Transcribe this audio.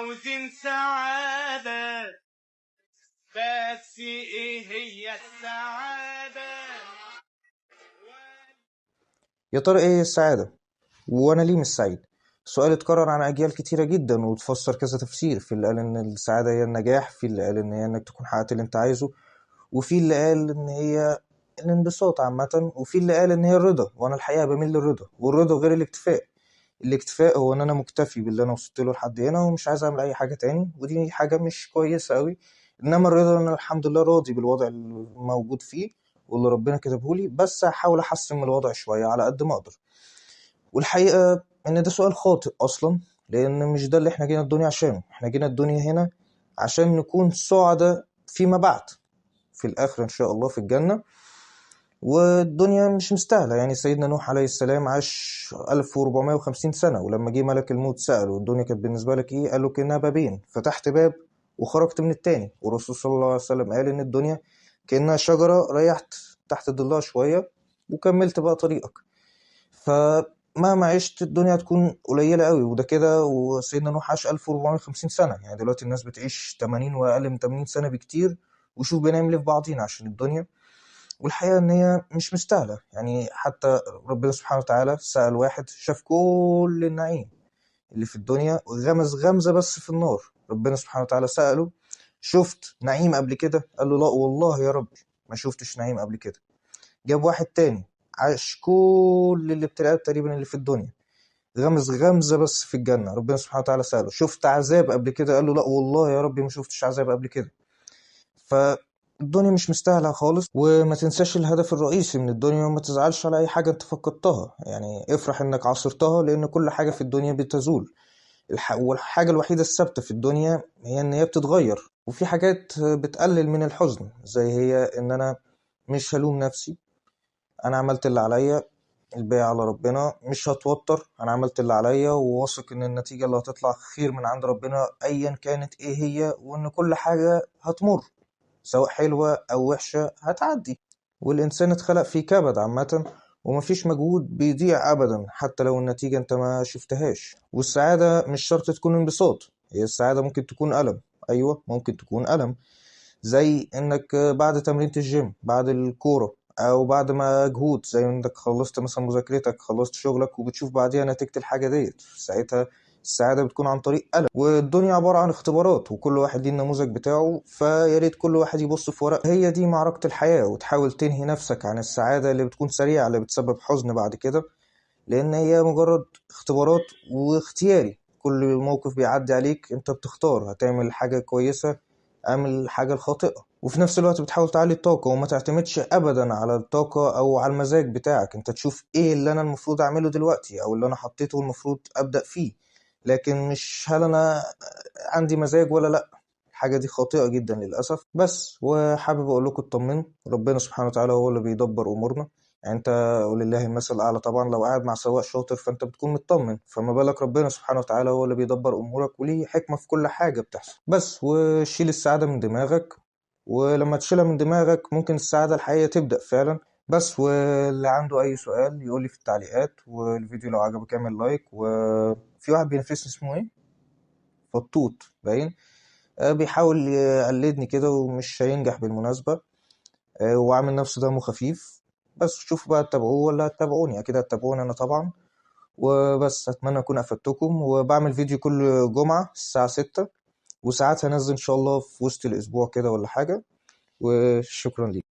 عاوزين سعادة، بس ايه هي السعادة؟ يا ترى ايه هي السعادة؟ وانا ليه مش سعيد؟ سؤال اتكرر عن اجيال كتيرة جدا وتفسر كذا تفسير. في اللي قال ان السعادة هي النجاح، في اللي قال ان هي انك تكون حققت اللي انت عايزه، وفي اللي قال ان هي الانبساط عامة، وفي اللي قال ان هي الرضا. وانا الحقيقة بميل للرضا، والرضا غير الاكتفاء. الاكتفاء هو ان انا مكتفي باللي انا وصلت له لحد هنا ومش عايز اعمل اي حاجة تاني، ودي حاجة مش كويسة قوي. انما الرضا ان انا الحمد لله راضي بالوضع الموجود فيه واللي ربنا كتبهولي، بس هحاول احسن من الوضع شوية على قد ما اقدر. والحقيقة ان ده سؤال خاطئ اصلا، لان مش ده اللي احنا جينا الدنيا عشانه. احنا جينا الدنيا هنا عشان نكون سعداء فيما بعد، في الاخر ان شاء الله في الجنة. والدنيا مش مستاهلة. يعني سيدنا نوح عليه السلام عاش 1450 سنة، ولما جه ملك الموت سأله الدنيا كانت بالنسبة لك ايه؟ قال له كأنها بابين، فتحت باب وخرجت من التاني. والرسول صلى الله عليه وسلم قال ان الدنيا كأنها شجرة، ريحت تحت ظلها شوية وكملت بقى طريقك. فمهما عشت الدنيا هتكون قليلة قوي، وده كده. وسيدنا نوح عاش 1450 سنة، يعني دلوقتي الناس بتعيش 80 وأقل من 80 سنة بكتير. وشوف بنعمل ايه في بعضينا عشان الدنيا. والحقيقة إن هي مش مستاهلة. يعني حتى ربنا سبحانه وتعالى سأل واحد شاف كل النعيم اللي في الدنيا وغمز غمزة بس في النار. ربنا سبحانه وتعالى سأله شفت نعيم قبل كده؟ قال له لا والله يا رب ما شفتش نعيم قبل كده. جاب واحد تاني عاش كل الابتلاءات تقريبا اللي في الدنيا، غمز غمزة بس في الجنة. ربنا سبحانه وتعالى سأله شفت عذاب قبل كده؟ قال له لا والله يا رب ما شفتش عذاب قبل كده. فالدنيا مش مستاهلة خالص. وما تنساش الهدف الرئيسي من الدنيا، وما تزعلش على أي حاجة أنت فقدتها. يعني افرح إنك عاصرتها، لأن كل حاجة في الدنيا بتزول. والحاجة الوحيدة الثابتة في الدنيا هي إن هي بتتغير. وفي حاجات بتقلل من الحزن، زي هي إن أنا مش هلوم نفسي. أنا عملت اللي عليا، الباقي على ربنا. مش هتوتر، أنا عملت اللي عليا وواثق إن النتيجة اللي هتطلع خير من عند ربنا أيا كانت إيه هي، وإن كل حاجة هتمر سواء حلوة أو وحشة هتعدي. والإنسان اتخلق فيه كبد عامة، ومفيش مجهود بيضيع أبدا حتى لو النتيجة أنت ما شفتهاش. والسعادة مش شرط تكون انبساط، هي السعادة ممكن تكون ألم. أيوة ممكن تكون ألم، زي إنك بعد تمرينة الجيم، بعد الكورة، أو بعد مجهود، زي إنك خلصت مثلا مذاكرتك، خلصت شغلك، وبتشوف بعديها نتيجة الحاجة ديت. ساعتها السعادة بتكون عن طريق ألم. والدنيا عبارة عن اختبارات، وكل واحد ليه النموذج بتاعه. فياريت كل واحد يبص في ورق هي دي معركة الحياة، وتحاول تنهي نفسك عن السعادة اللي بتكون سريعة، اللي بتسبب حزن بعد كده. لأن هي مجرد اختبارات واختياري. كل موقف بيعدي عليك انت بتختار هتعمل حاجة كويسة، اعمل الحاجة الخاطئة. وفي نفس الوقت بتحاول تعلي الطاقة، وما تعتمدش ابدا على الطاقة او على المزاج بتاعك. انت تشوف ايه اللي انا المفروض اعمله دلوقتي، او اللي انا حطيته المفروض ابدأ فيه، لكن مش هل انا عندي مزاج ولا لا. الحاجة دي خاطئة جدا للأسف. بس وحابب أقول لكم اطمنوا، ربنا سبحانه وتعالى هو اللي بيدبر أمورنا. يعني أنت ولله المثل الأعلى طبعا، لو قاعد مع سواق شاطر فأنت بتكون مطمن، فما بالك ربنا سبحانه وتعالى هو اللي بيدبر أمورك وليه حكمة في كل حاجة بتحصل. بس وشيل السعادة من دماغك، ولما تشيلها من دماغك ممكن السعادة الحقيقية تبدأ فعلا. بس واللي عنده أي سؤال يقول لي في التعليقات. والفيديو لو عجبك اعمل لايك. وفي واحد بينافسني اسمه إيه؟ فطوط باين، بيحاول يقلدني كده ومش هينجح بالمناسبة. وعامل نفسه دمه خفيف. بس شوفوا بقى تتابعوه ولا هتتابعوني؟ اكيد هتتابعوني انا طبعا. وبس اتمنى اكون افدتكم. وبعمل فيديو كل جمعة الساعة 6، وساعات هنزل ان شاء الله في وسط الاسبوع كده ولا حاجة. وشكرا ليك.